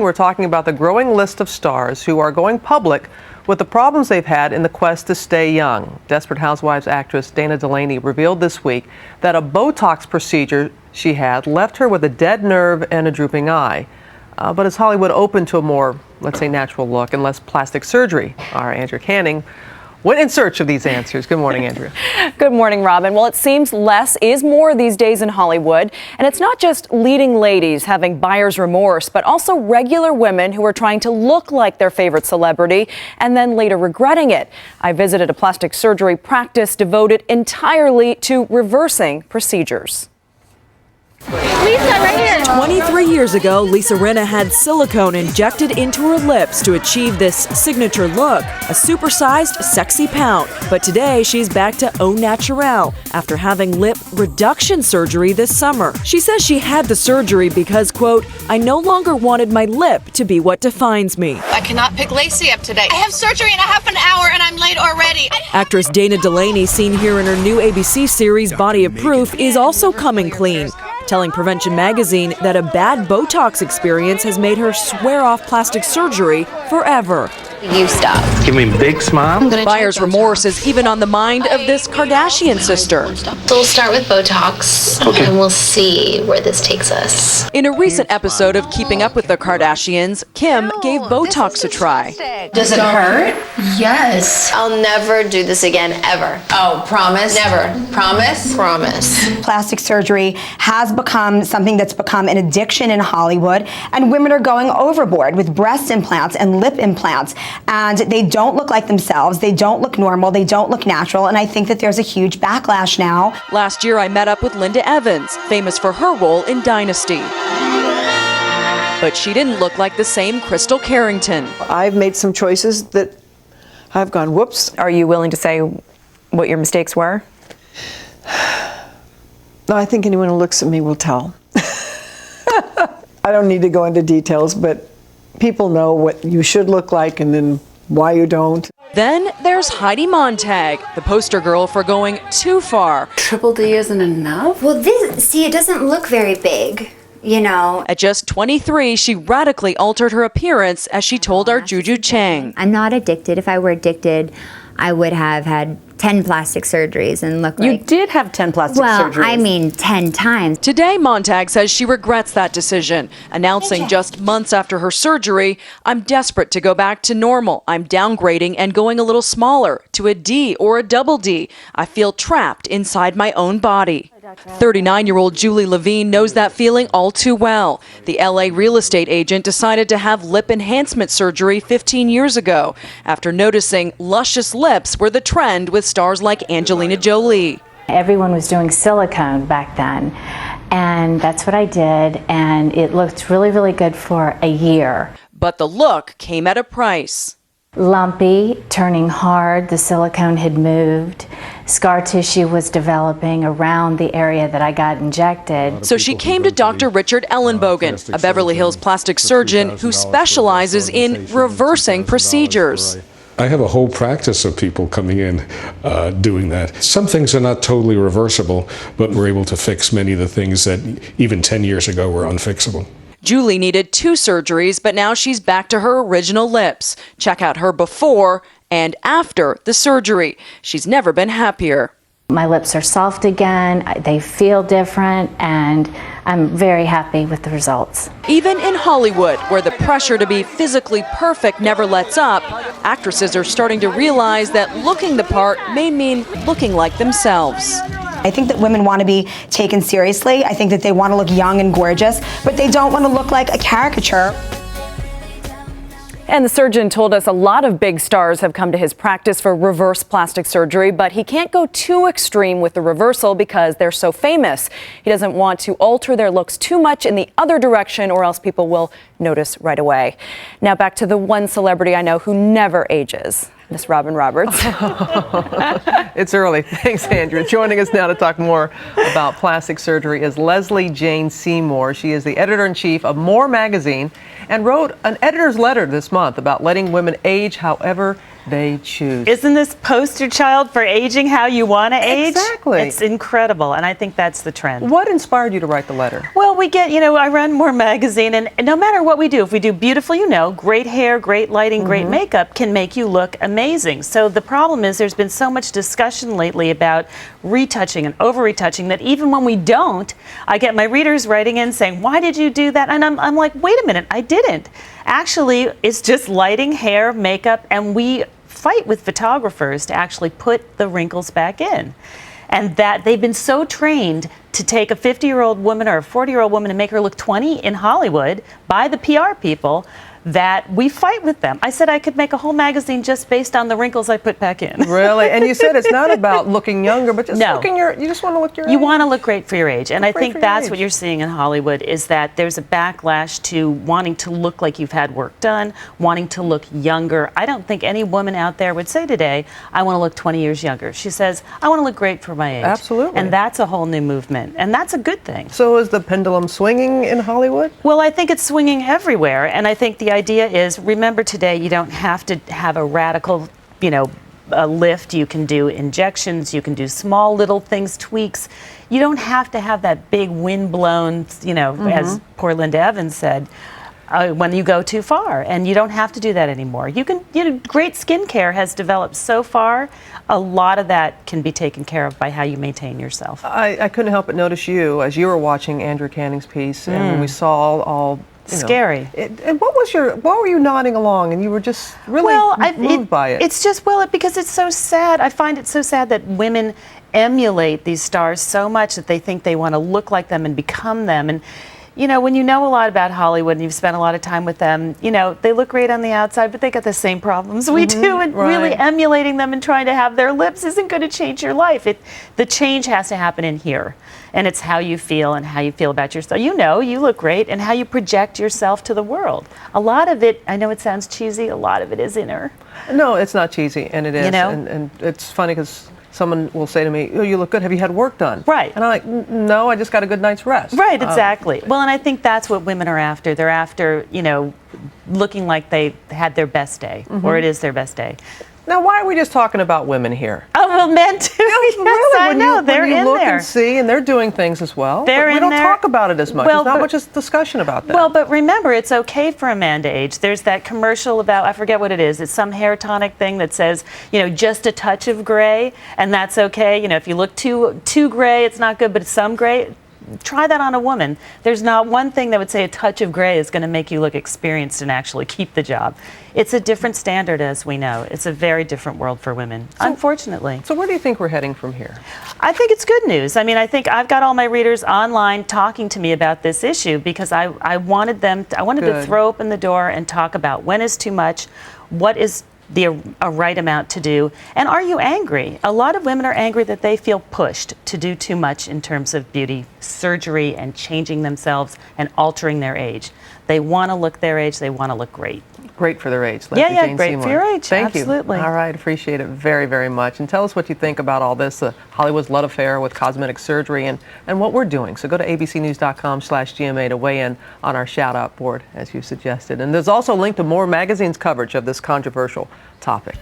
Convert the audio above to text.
we're talking about the growing list of stars who are going public with the problems they've had in the quest to stay young. Desperate Housewives actress Delaney revealed this week that a Botox procedure she had left her with a dead nerve and a drooping eye. But is Hollywood open to a more, let's say, natural look and less plastic surgery? Our Andrea Canning went in search of these answers. Good morning, Andrea. Good morning, Robin. Well, it seems less is more these days in Hollywood. And it's not just leading ladies having buyer's remorse, but also regular women who are trying to look like their favorite celebrity and then later regretting it. I visited a plastic surgery practice devoted entirely to reversing procedures. Lisa, right here. 23 years ago, Lisa Rinna had silicone injected into her lips to achieve this signature look, a supersized, sexy pout. But today, she's back to au naturel after having lip reduction surgery this summer. She says she had the surgery because, quote, I no longer wanted my lip to be what defines me. I cannot pick Lesley up today. I have surgery in a half an hour and I'm late already. Actress Delaney, seen here in her new ABC series Body of Proof, is also coming clean, telling Prevention Magazine that a bad Botox experience has made her swear off plastic surgery forever. You stop. Give me a big smile. Buyer's remorse is even on the mind of this Kardashian sister. So we'll start with Botox, and we'll see where this takes us. In a recent episode of Keeping Up with the Kardashians, Kim gave Botox a try. Does it hurt? Yes. I'll never do this again, ever. Oh, promise? Never. Promise? Promise. Plastic surgery has become something that's become an addiction in Hollywood, and women are going overboard with breast implants and lip implants, and they don't look like themselves, they don't look normal, they don't look natural, and I think that there's a huge backlash now. Last year, I met up with Linda Evans, famous for her role in Dynasty. But she didn't look like the same Crystal Carrington. I've made some choices that I've gone, whoops. Are you willing to say what your mistakes were? No, I think anyone who looks at me will tell. I don't need to go into details, but people know what you should look like and then why you don't. Then there's Heidi Montag, the poster girl for going too far. Triple D isn't enough? Well, it doesn't look very big, you know. At just 23, she radically altered her appearance, as she told our Juju Chang. I'm not addicted. If I were addicted, I would have had 10 plastic surgeries and look like... You did have 10 plastic surgeries. Well, I mean 10 times. Today, Montag says she regrets that decision, announcing just months after her surgery, I'm desperate to go back to normal. I'm downgrading and going a little smaller, to a D or a double D. I feel trapped inside my own body. 39-year-old Julie Levine knows that feeling all too well. The LA real estate agent decided to have lip enhancement surgery 15 years ago after noticing luscious lips were the trend with stars like Angelina Jolie. Everyone was doing silicone back then, and that's what I did, and it looked really, really good for a year. But the look came at a price. Lumpy, turning hard, the silicone had moved. Scar tissue was developing around the area that I got injected. So she came to Dr. Richard Ellenbogen, a Beverly Hills plastic surgeon who specializes in reversing procedures. I have a whole practice of people coming in doing that. Some things are not totally reversible, but we're able to fix many of the things that even 10 years ago were unfixable. Julie needed 2 surgeries, but now she's back to her original lips. Check out her before and after the surgery. She's never been happier. My lips are soft again, they feel different, and I'm very happy with the results. Even in Hollywood, where the pressure to be physically perfect never lets up, actresses are starting to realize that looking the part may mean looking like themselves. I think that women want to be taken seriously. I think that they want to look young and gorgeous, but they don't want to look like a caricature. And the surgeon told us a lot of big stars have come to his practice for reverse plastic surgery, but he can't go too extreme with the reversal because they're so famous. He doesn't want to alter their looks too much in the other direction, or else people will notice right away. Now back to the one celebrity I know who never ages. Miss Robin Roberts. It's early. Thanks, Andrea. Joining us now to talk more about plastic surgery is Lesley Jane Seymour. She is the editor-in-chief of More magazine and wrote an editor's letter this month about letting women age however they choose. Isn't this poster child for aging how you want to age? Exactly. It's incredible, and I think that's the trend. What inspired you to write the letter? Well, we get, I run More Magazine, and no matter what we do, if we do beautiful, great hair, great lighting, great makeup can make you look amazing. So the problem is there's been so much discussion lately about retouching and over-retouching that even when we don't, I get my readers writing in saying, why did you do that? And I'm like, wait a minute, I didn't. Actually, it's just lighting, hair, makeup, and we fight with photographers to actually put the wrinkles back in. And that they've been so trained to take a 50-year-old woman or a 40-year-old woman and make her look 20 in Hollywood by the PR people that we fight with them. I said I could make a whole magazine just based on the wrinkles I put back in. Really? And you said it's not about looking younger, but just you just want to look your age. You want to look great for your age. And I think that's what you're seeing in Hollywood is that there's a backlash to wanting to look like you've had work done, wanting to look younger. I don't think any woman out there would say today, I want to look 20 years younger. She says, I want to look great for my age. Absolutely. And that's a whole new movement. And that's a good thing. So is the pendulum swinging in Hollywood? Well, I think it's swinging everywhere. And I think the idea is, remember today, you don't have to have a radical, a lift. You can do injections. You can do small little things, tweaks. You don't have to have that big wind-blown, as poor Linda Evans said, when you go too far. And you don't have to do that anymore. You can, great skincare has developed so far. A lot of that can be taken care of by how you maintain yourself. I couldn't help but notice you as you were watching Andrew Canning's piece, and when we saw all scary. And what were you nodding along, and you were just really moved by it? It's just, because it's so sad. I find it so sad that women emulate these stars so much that they think they want to look like them and become them. And when you know a lot about Hollywood and you've spent a lot of time with them, they look great on the outside, but they got the same problems we do. And really emulating them and trying to have their lips isn't going to change your life. The change has to happen in here. And it's how you feel and how you feel about yourself. You look great, and how you project yourself to the world. A lot of it, I know it sounds cheesy, a lot of it is inner. No, it's not cheesy, and it is. And it's funny because someone will say to me, oh, you look good. Have you had work done? Right. And I'm like, no, I just got a good night's rest. Right, exactly. Well, and I think that's what women are after. They're after, looking like they had their best day, or it is their best day. Now, why are we just talking about women here? Oh, well, men too. Yes, really, I know. They're when you in look there. and see, and they're doing things as well. They're but we in don't there. talk about it as much. Well, There's not much discussion about that. Well, but remember, it's okay for a man to age. There's that commercial about, I forget what it is. It's some hair tonic thing that says, just a touch of gray, and that's okay. If you look too gray, it's not good, but some gray. Try that on a woman. There's not one thing that would say a touch of gray is going to make you look experienced and actually keep the job. It's a different standard, as we know. It's a very different world for women, unfortunately. So where do you think we're heading from here? I think it's good news. I mean, I think I've got all my readers online talking to me about this issue because I wanted to throw open the door and talk about when is too much, what is a right amount to do, and are you angry? A lot of women are angry that they feel pushed to do too much in terms of beauty surgery and changing themselves and altering their age. They want to look their age. They want to look great. Great for their age. Lesley Jane great Seymour. for your age. Thank Absolutely. you. All right, appreciate it very, very much. And tell us what you think about all this, Hollywood's love affair with cosmetic surgery and what we're doing. So go to abcnews.com/GMA to weigh in on our shout-out board, as you suggested. And there's also a link to More Magazine's coverage of this controversial topic.